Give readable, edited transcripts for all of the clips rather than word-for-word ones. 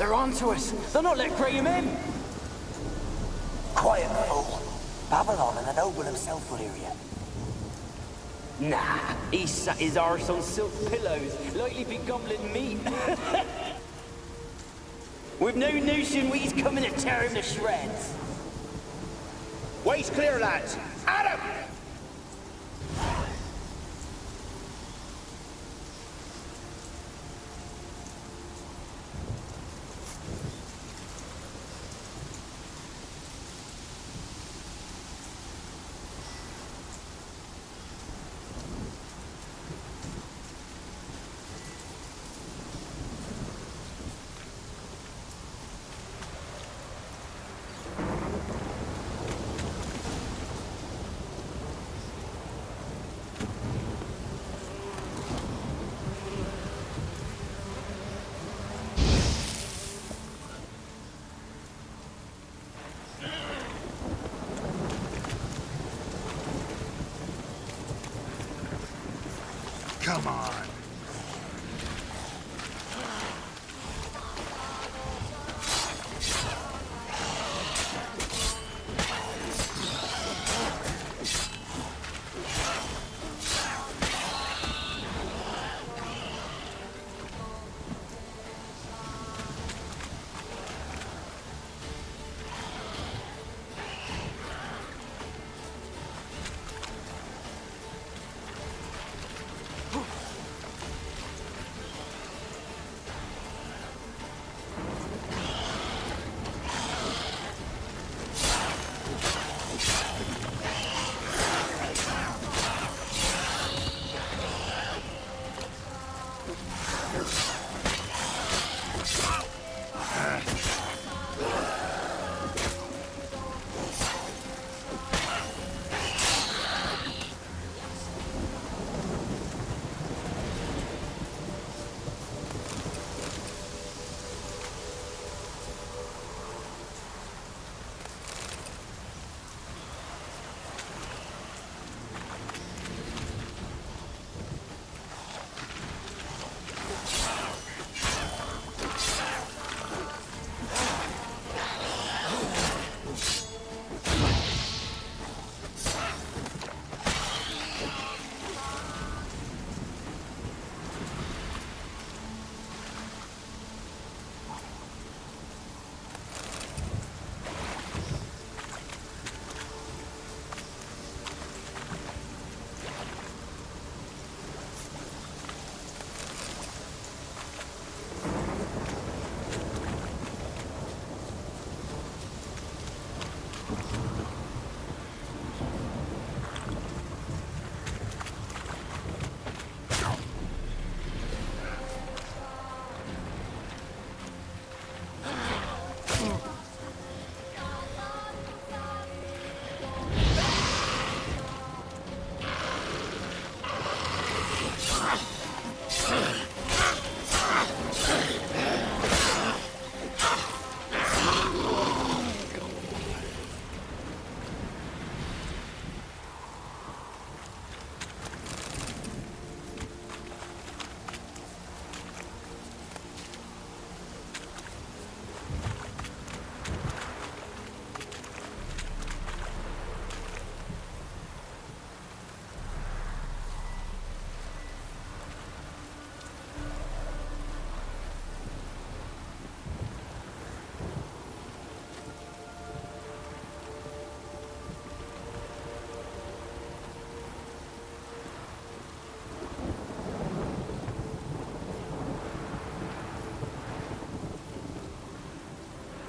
They're onto us. They'll not let Graham in. Quiet, fool. Babylon and the noble himself will hear you. Nah, he sat his arse on silk pillows, likely be gobbling meat. With no notion we's coming to tear him to shreds. Way's clear, lads. At him! Come on.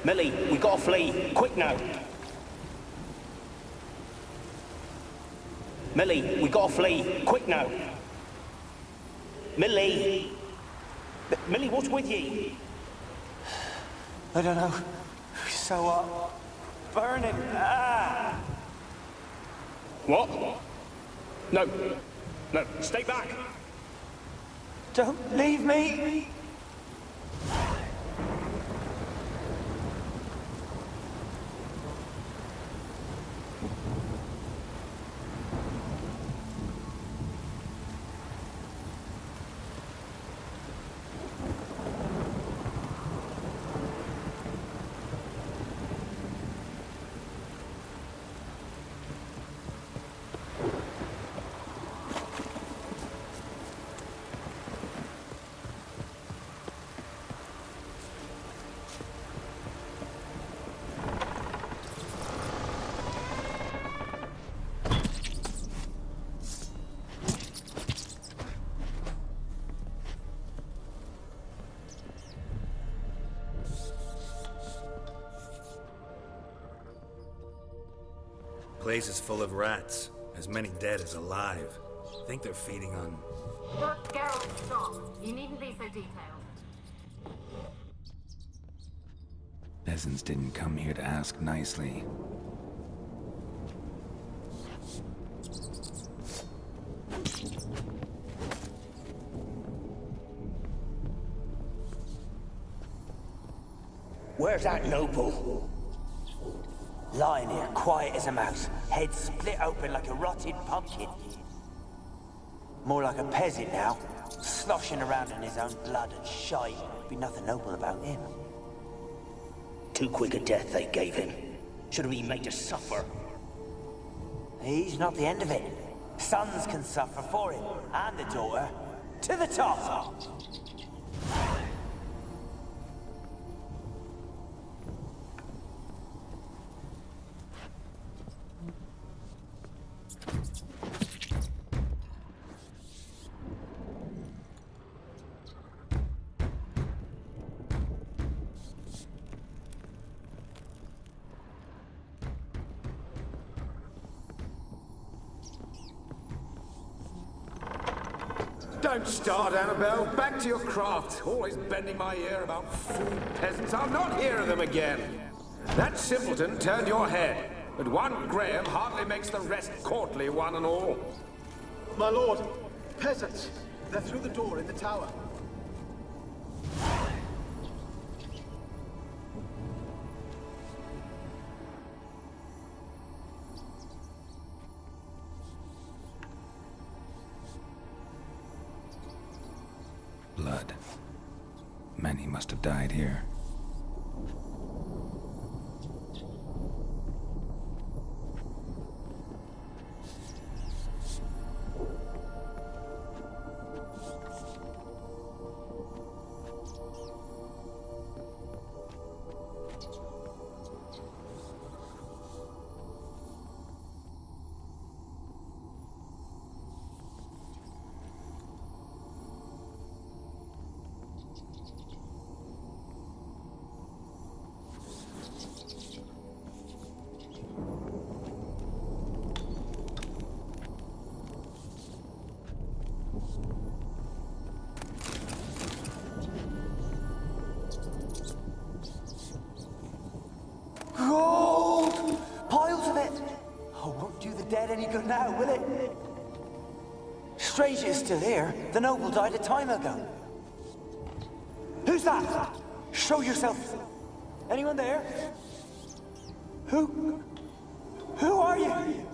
Millie, we gotta flee. Quick now. Millie, we gotta flee. Quick now. Millie. Millie, what's with you? I don't know. So, burning. Ah! What? No. No, stay back. Don't leave me! Place is full of rats. As many dead as alive. Think they're feeding on... Look, Geralt, stop. You needn't be so detailed. Peasants didn't come here to ask nicely. Where's that noble? Lying here, quiet as a mouse, head split open like a rotted pumpkin. More like a peasant now, sloshing around in his own blood and shite. Be nothing noble about him. Too quick a death they gave him. Should have been made to suffer. He's not the end of it. Sons can suffer for him, and the daughter. To the top! Don't start, Annabelle. Back to your craft. Always bending my ear about fool peasants. I'll not hear of them again. That simpleton turned your head, but one Graham hardly makes the rest courtly, one and all. My lord, peasants. They're through the door in the tower. Blood. Many must have died here. Gold! Piles of it! Oh, won't do the dead any good now, will it? Strange it's still here. The noble died a time ago. Who's that? Show yourself. Anyone there? Who? Who are you?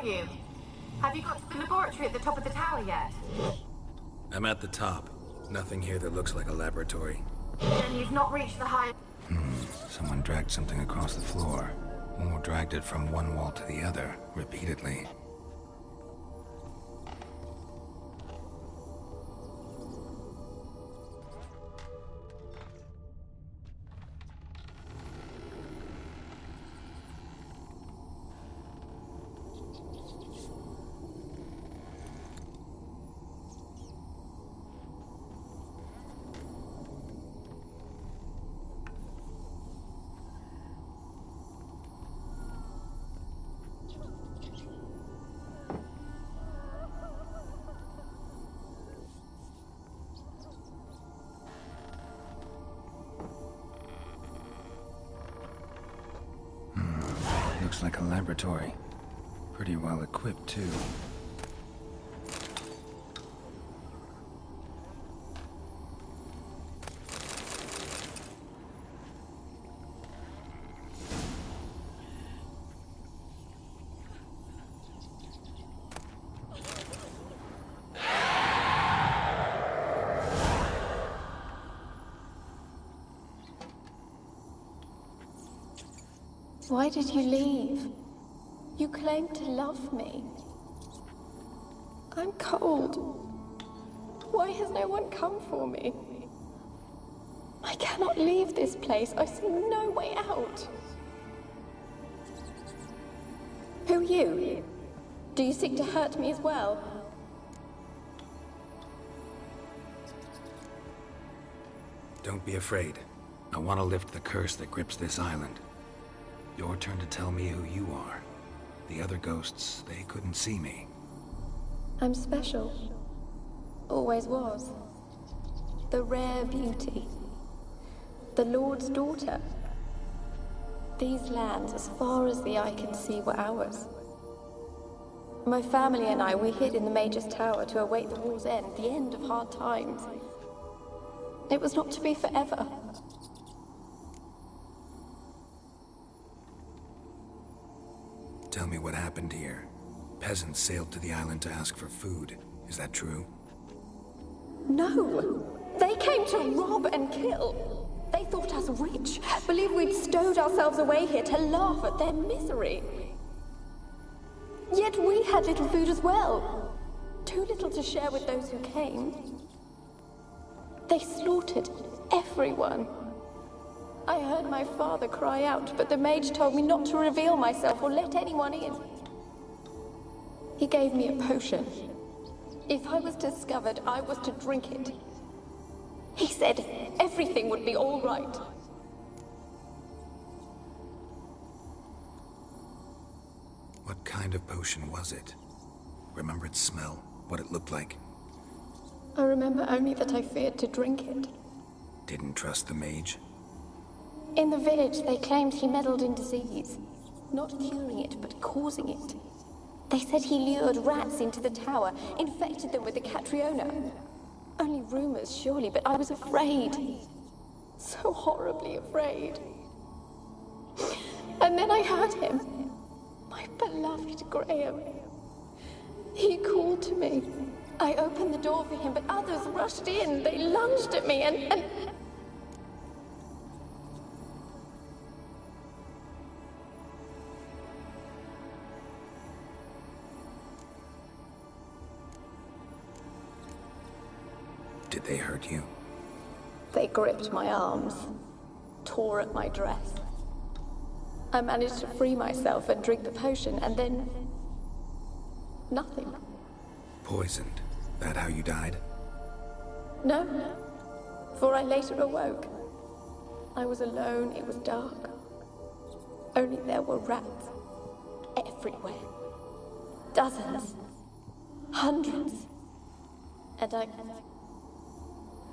You? Have you got to the laboratory at the top of the tower yet? I'm at the top. Nothing here that looks like a laboratory. Then you've not reached the high... Someone dragged something across the floor. Or dragged it from one wall to the other, repeatedly. Looks like a laboratory. Pretty well equipped, too. Why did you leave? You claimed to love me. I'm cold. Why has no one come for me? I cannot leave this place. I see no way out. Who are you? Do you seek to hurt me as well? Don't be afraid. I want to lift the curse that grips this island. Your turn to tell me who you are. The other ghosts, they couldn't see me. I'm special. Always was. The rare beauty. The Lord's daughter. These lands, as far as the eye can see, were ours. My family and I, we hid in the Major's Tower to await the war's end, the end of hard times. It was not to be forever. Tell me what happened here. Peasants sailed to the island to ask for food. Is that true? No! They came to rob and kill. They thought us rich, believed we'd stowed ourselves away here to laugh at their misery. Yet we had little food as well. Too little to share with those who came. They slaughtered everyone. I heard my father cry out, but the mage told me not to reveal myself or let anyone in. He gave me a potion. If I was discovered, I was to drink it. He said everything would be all right. What kind of potion was it? Remember its smell? What it looked like? I remember only that I feared to drink it. Didn't trust the mage? In the village, they claimed he meddled in disease. Not curing it, but causing it. They said he lured rats into the tower, infected them with the Catriona. Only rumors, surely, but I was afraid. So horribly afraid. And then I heard him. My beloved Graham. He called to me. I opened the door for him, but others rushed in. They lunged at me and... Did they hurt you? They gripped my arms, tore at my dress. I managed to free myself and drink the potion, and then... nothing. Poisoned? That how you died? No, for I later awoke. I was alone, it was dark. Only there were rats. Everywhere. Dozens. Hundreds. And I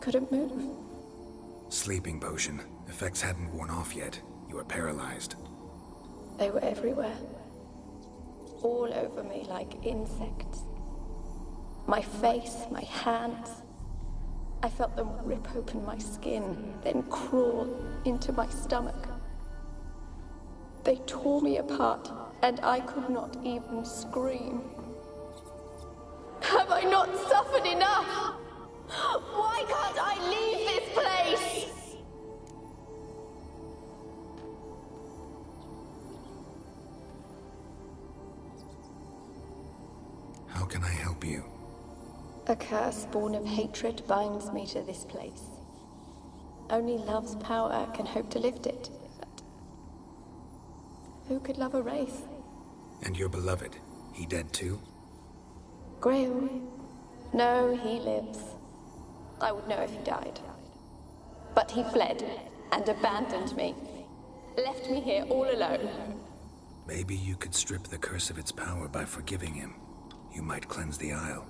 couldn't move. Sleeping potion. Effects hadn't worn off yet. You were paralyzed. They were everywhere. All over me like insects. My face, my hands. I felt them rip open my skin, then crawl into my stomach. They tore me apart, and I could not even scream. Have I not suffered enough? Why can't I leave this place? How can I help you? A curse born of hatred binds me to this place. Only love's power can hope to lift it, but who could love a wraith? And your beloved, he dead too? Graham? No, he lives. I would know if he died. But he fled and abandoned me. Left me here all alone. Maybe you could strip the curse of its power by forgiving him. You might cleanse the Isle.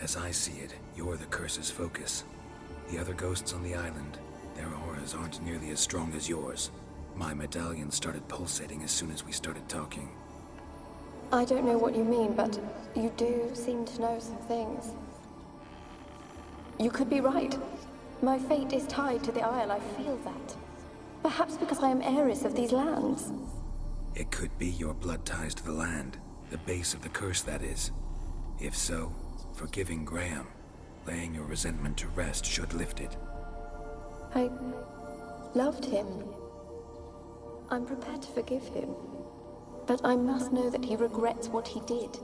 As I see it, you're the curse's focus. The other ghosts on the island, Their auras aren't nearly as strong as yours. My medallion started pulsating as soon as we started talking. I don't know what you mean, but you do seem to know some things. You could be right. My fate is tied to the Isle, I feel that. Perhaps because I am heiress of these lands. It could be your blood ties to the land. The base of the curse, that is. If so, forgiving Graham, laying your resentment to rest should lift it. I loved him. I'm prepared to forgive him. But I must know that he regrets what he did.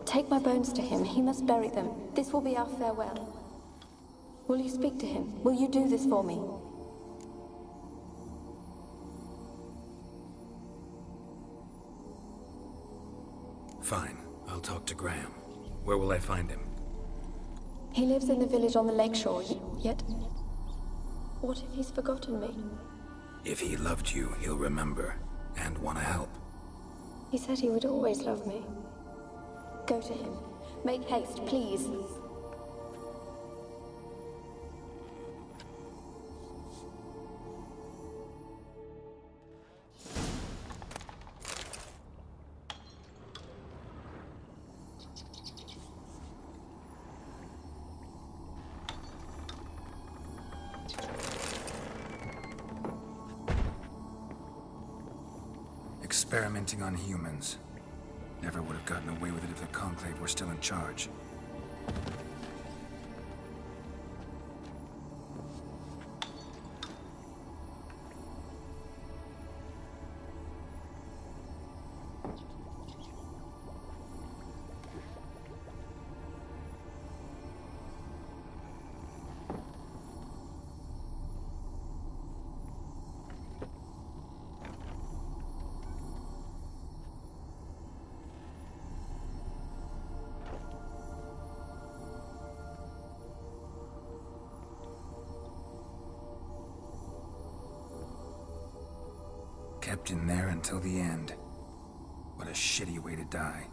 Take my bones to him. He must bury them. This will be our farewell. Will you speak to him? Will you do this for me? Fine. I'll talk to Graham. Where will I find him? He lives in the village on the lakeshore, yet... What if he's forgotten me? If he loved you, he'll remember, and want to help. He said he would always love me. Go to him. Make haste, please. Experimenting on humans. Never would have gotten away with it if the Conclave were still in charge. Kept in there until the end. What a shitty way to die.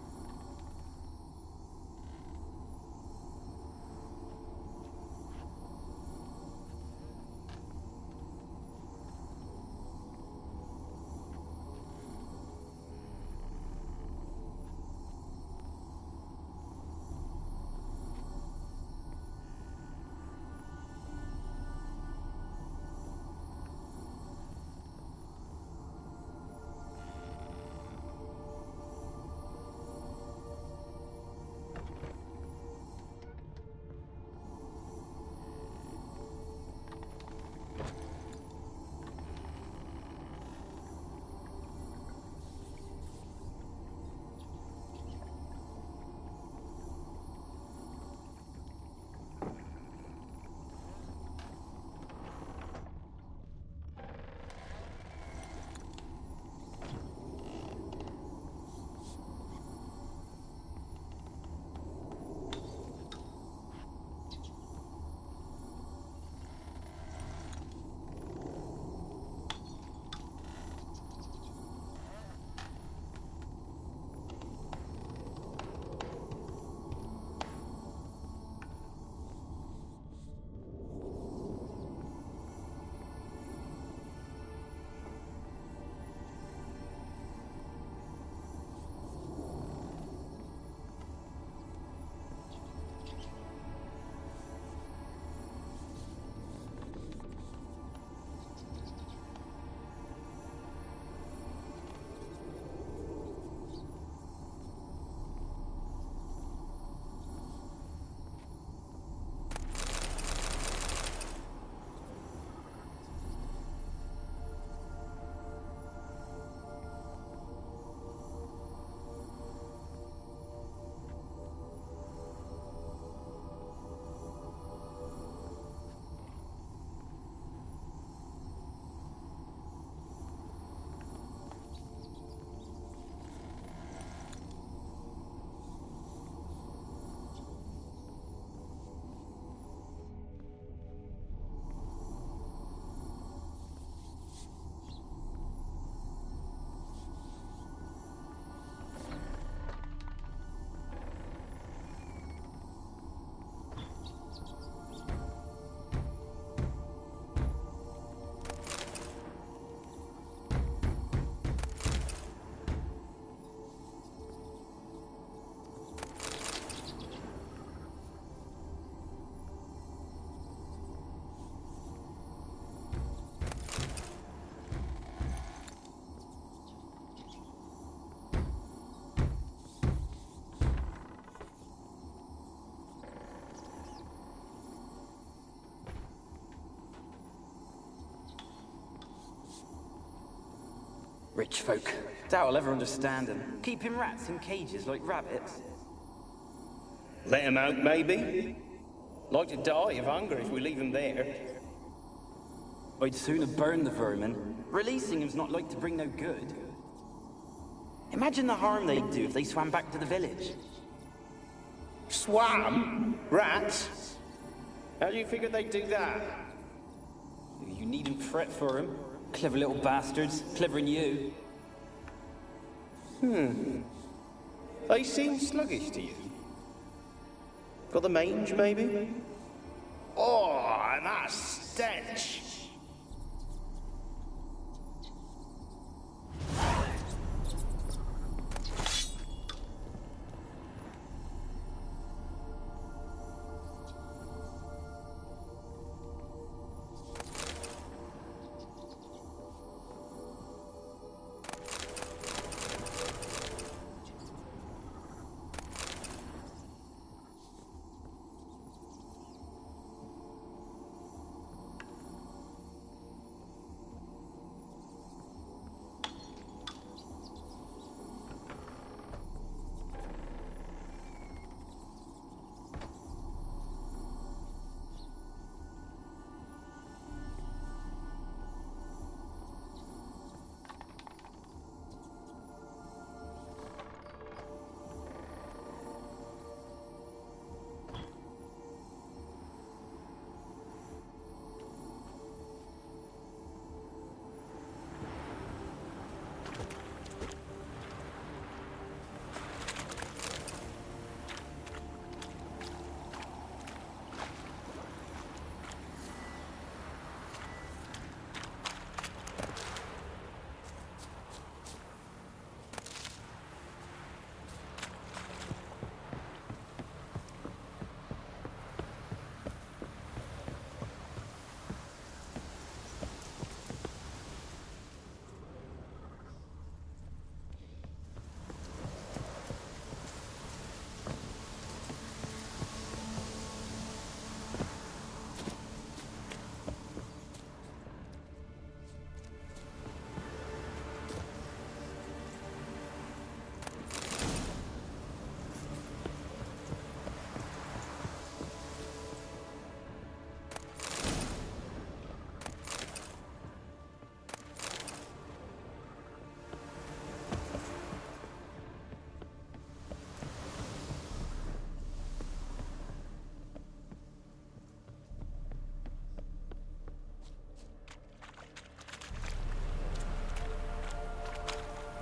Rich folk. Doubt I'll ever understand them. Keeping rats in cages like rabbits. Let him out, maybe? Like to die of hunger if we leave him there. I'd sooner burn the vermin. Releasing him's not like to bring no good. Imagine the harm they'd do if they swam back to the village. Swam? Rats? How do you figure they'd do that? You needn't fret for him. Clever little bastards. Clever than you. They seem sluggish to you. Got the mange, maybe? Oh, and that stench!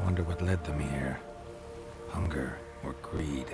Wonder what led them here. Hunger or greed.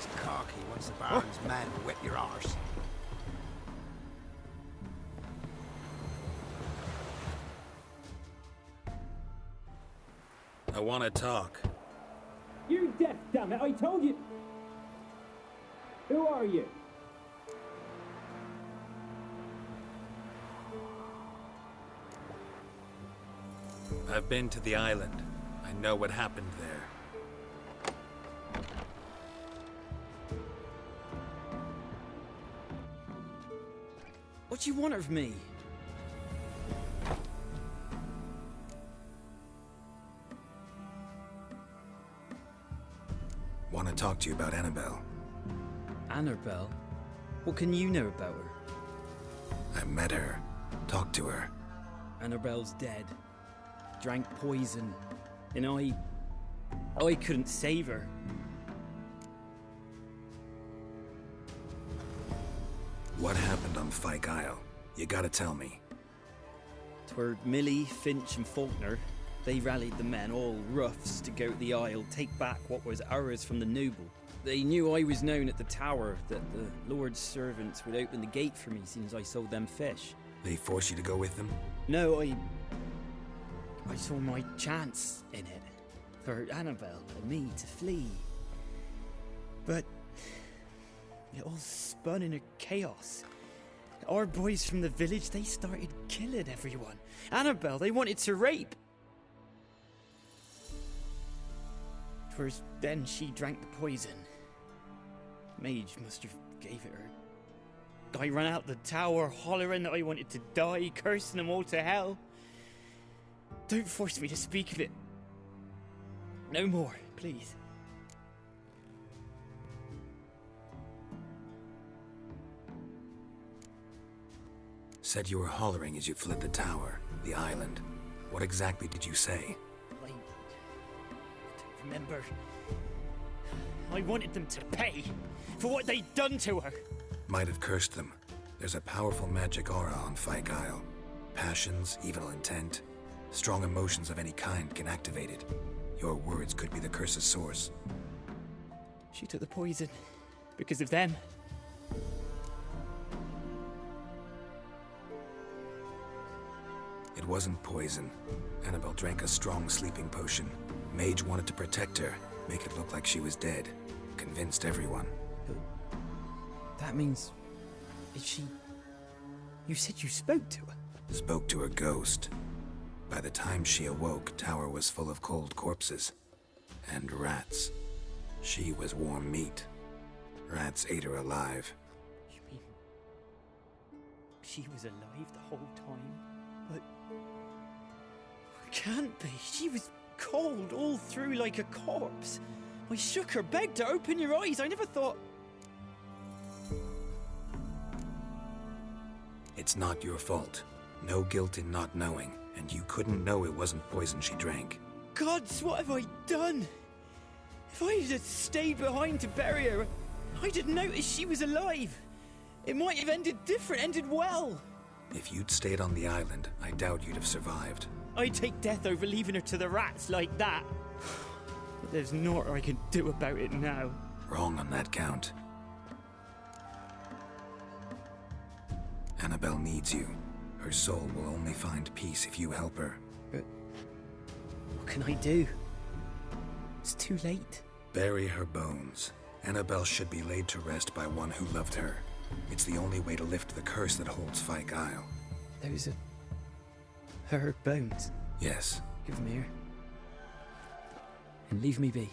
his cocky once the Baron's men whip your arse. I want to talk. You're deaf, damn it! I told you. Who are you? I've been to the island. I know what happened there. What do you want of me? Want to talk to you about Annabelle. Annabelle? What can you know about her? I met her. Talked to her. Annabelle's dead. Drank poison. And I couldn't save her. What happened on Fyke Isle? You gotta tell me. 'Twere Millie, Finch and Faulkner. They rallied the men, all roughs, to go to the Isle, take back what was ours from the noble. They knew I was known at the tower, that the Lord's servants would open the gate for me since I sold them fish. They forced you to go with them? No, I saw my chance in it. For Annabelle and me to flee. But it all spun in a chaos. Our boys from the village, they started killing everyone. Annabelle, they wanted to rape. First, then she drank the poison. Mage must have gave it her. I ran out the tower, hollering that I wanted to die, cursing them all to hell. Don't force me to speak of it. No more, please. Said you were hollering as you fled the tower, the island. What exactly did you say? I don't remember. I wanted them to pay for what they'd done to her. Might have cursed them. There's a powerful magic aura on Fyke Isle. Passions, evil intent, strong emotions of any kind can activate it. Your words could be the curse's source. She took the poison because of them. It wasn't poison. Annabelle drank a strong sleeping potion. Mage wanted to protect her, make it look like she was dead. Convinced everyone. That means... Is she... You said you spoke to her? Spoke to her ghost. By the time she awoke, tower was full of cold corpses. And rats. She was warm meat. Rats ate her alive. You mean... She was alive the whole time? But... Can't be. She was cold all through like a corpse. I shook her, begged her, open your eyes. I never thought... It's not your fault. No guilt in not knowing, and you couldn't know it wasn't poison she drank. Gods, what have I done? If I had stayed behind to bury her, I'd have noticed she was alive. It might have ended different, ended well. If you'd stayed on the island, I doubt you'd have survived. I'd take death over leaving her to the rats like that. But there's naught I can do about it now. Wrong on that count. Annabelle needs you. Her soul will only find peace if you help her. But what can I do? It's too late. Bury her bones. Annabelle should be laid to rest by one who loved her. It's the only way to lift the curse that holds Fyke Isle. Those are... her bones? Yes. Give them here. And leave me be.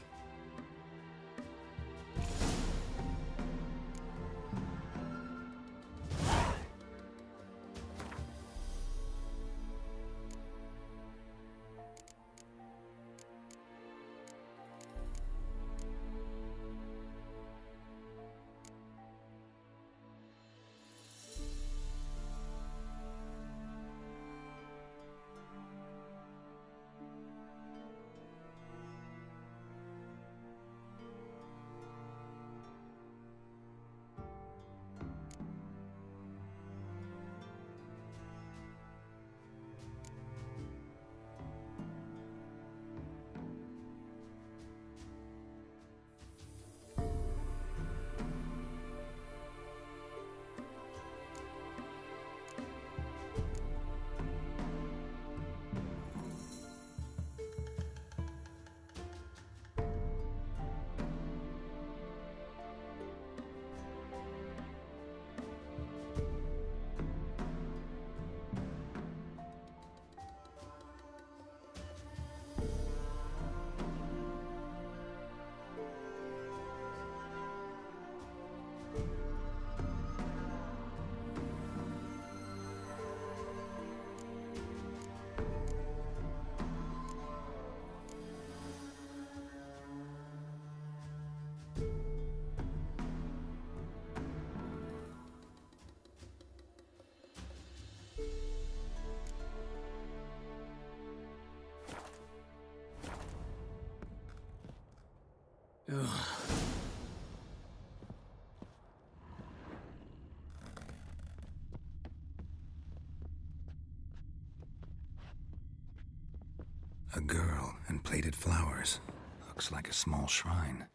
A girl and plated flowers. Looks like a small shrine.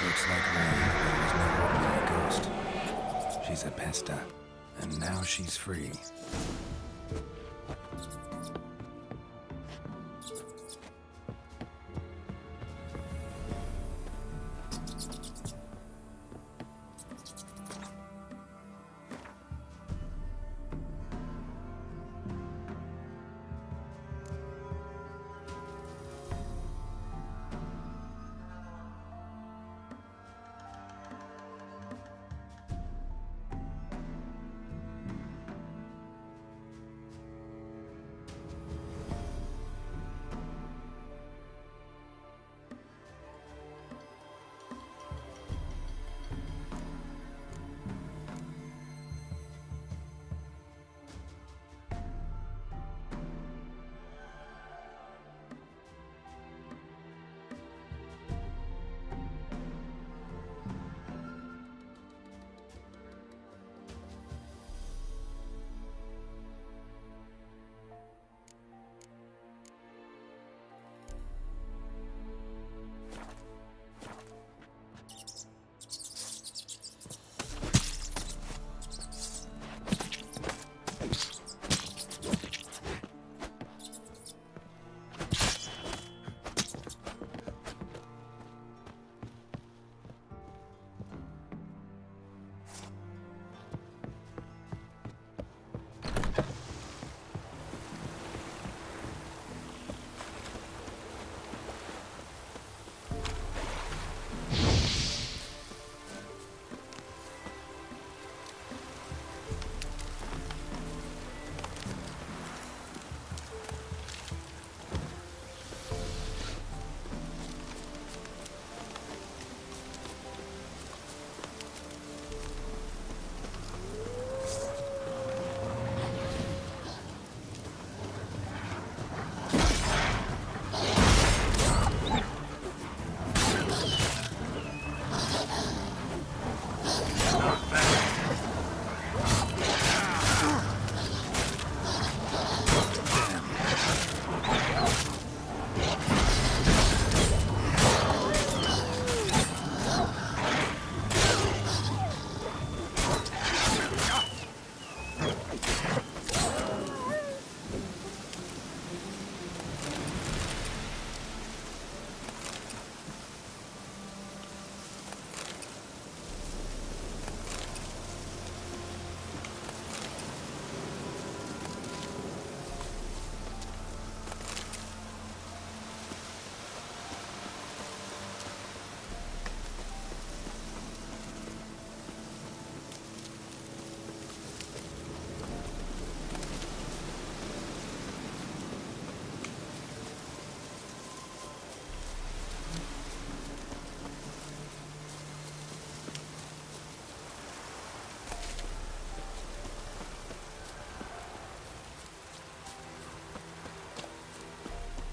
Looks like Rain was no ordinary ghost. She's a pesta, and now she's free.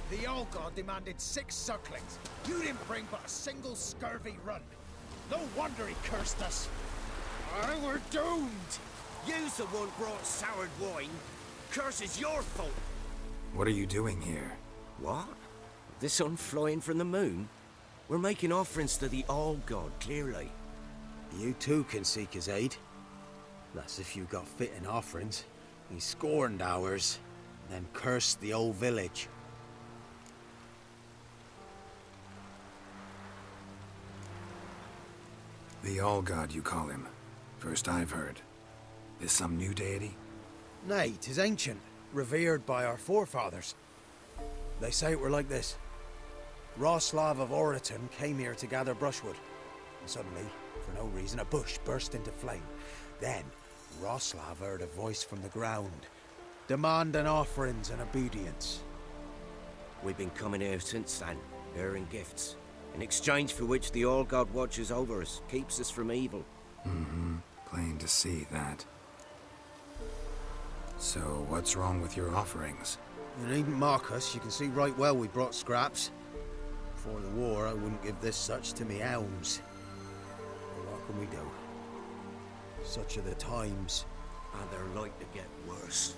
The old god demanded 6 sucklings. You didn't bring but a single scurvy run. No wonder he cursed us. We're doomed. You's the one brought soured wine. Curse is your fault. What are you doing here? What? The sun flying from the moon? We're making offerings to the All God, clearly. You too can seek his aid. That's if you got fitting offerings. He scorned ours, then cursed the old village. The All-God, you call him. First I've heard. Is some new deity? Nay, 'tis ancient, revered by our forefathers. They say it were like this. Roslav of Oriton came here to gather brushwood. And suddenly, for no reason, a bush burst into flame. Then, Roslav heard a voice from the ground, demanding offerings and obedience. We've been coming here since then, bearing gifts, in exchange for which the All-God watches over us, keeps us from evil. Mm-hmm. Plain to see that. So, what's wrong with your offerings? You needn't mock us. You can see right well we brought scraps. Before the war, I wouldn't give this such to me elms. But what can we do? Such are the times. And they're like to get worse.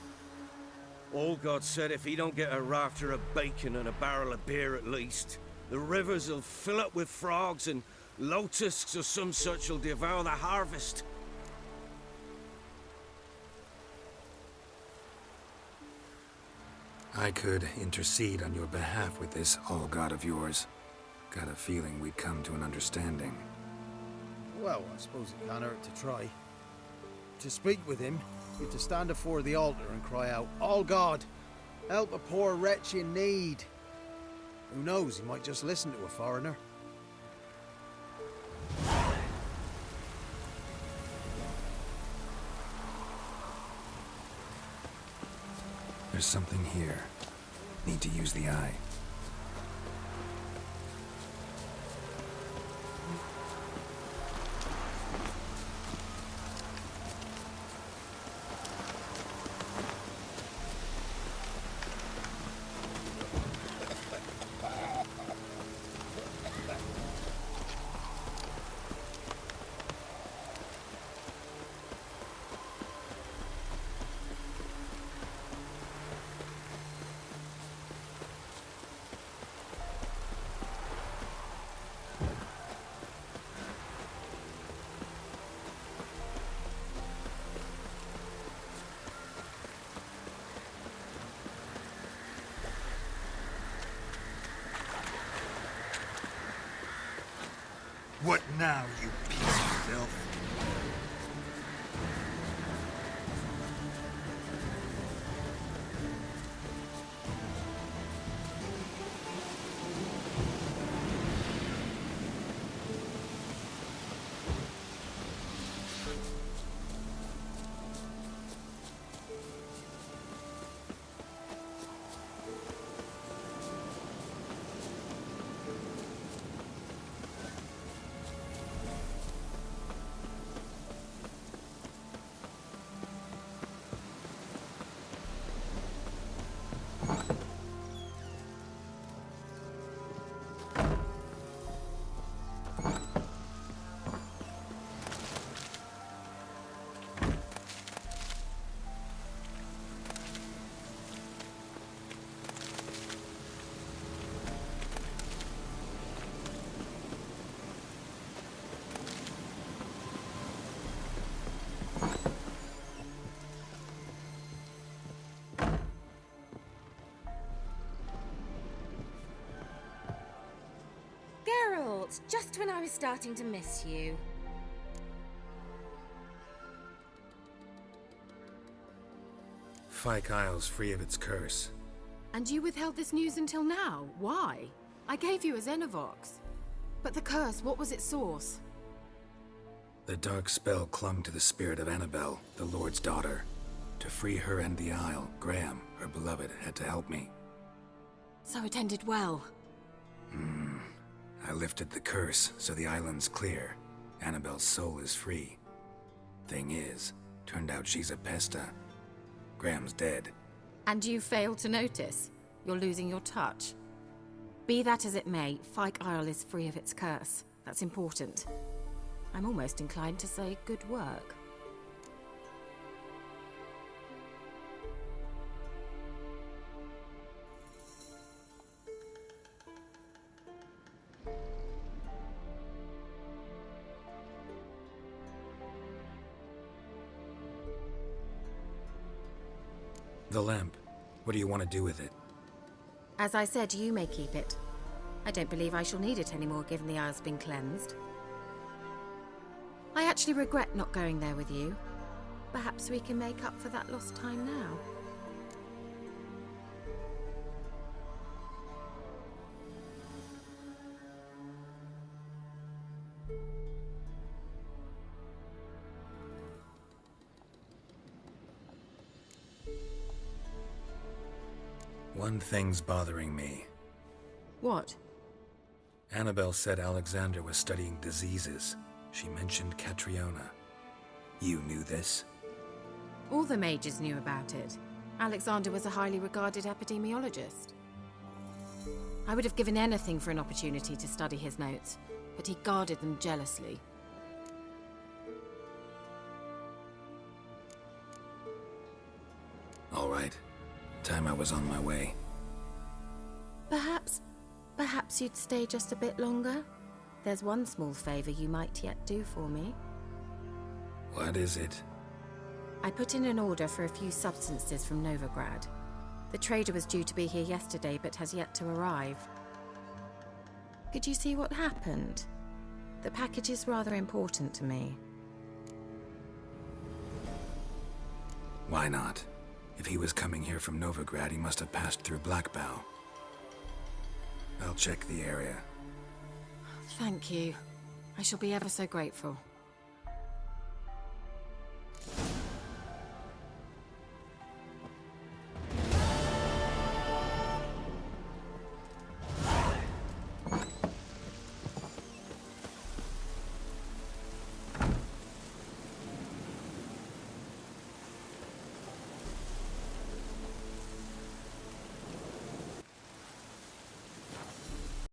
All-God said if he don't get a rafter of bacon and a barrel of beer at least, the rivers will fill up with frogs and locusts or some such will devour the harvest. I could intercede on your behalf with this All-God of yours. Got a feeling we'd come to an understanding. Well, I suppose it can't hurt to try. To speak with him, you've to stand before the altar and cry out, "All God, help a poor wretch in need." Who knows, he might just listen to a foreigner. There's something here. Need to use the eye. What now, you piece of filth? Geralt, just when I was starting to miss you. Fyke Isle's free of its curse. And you withheld this news until now? Why? I gave you a Xenovox. But the curse, what was its source? The dark spell clung to the spirit of Annabelle, the Lord's daughter. To free her and the Isle, Graham, her beloved, had to help me. So it ended well. I lifted the curse, so the island's clear. Annabelle's soul is free. Thing is, turned out she's a pesta. Graham's dead. And you failed to notice? You're losing your touch. Be that as it may, Fyke Isle is free of its curse. That's important. I'm almost inclined to say good work. The lamp. What do you want to do with it? As I said, you may keep it. I don't believe I shall need it anymore, given the Isle's been cleansed. I actually regret not going there with you. Perhaps we can make up for that lost time now. One thing's bothering me. What? Annabelle said Alexander was studying diseases. She mentioned Catriona. You knew this? All the mages knew about it. Alexander was a highly regarded epidemiologist. I would have given anything for an opportunity to study his notes, but he guarded them jealously. All right. Time I was on my way. Perhaps you'd stay just a bit longer? There's one small favor you might yet do for me. What is it? I put in an order for a few substances from Novigrad. The trader was due to be here yesterday, but has yet to arrive. Could you see what happened? The package is rather important to me. Why not? If he was coming here from Novigrad, he must have passed through Blackbow. I'll check the area. Thank you. I shall be ever so grateful.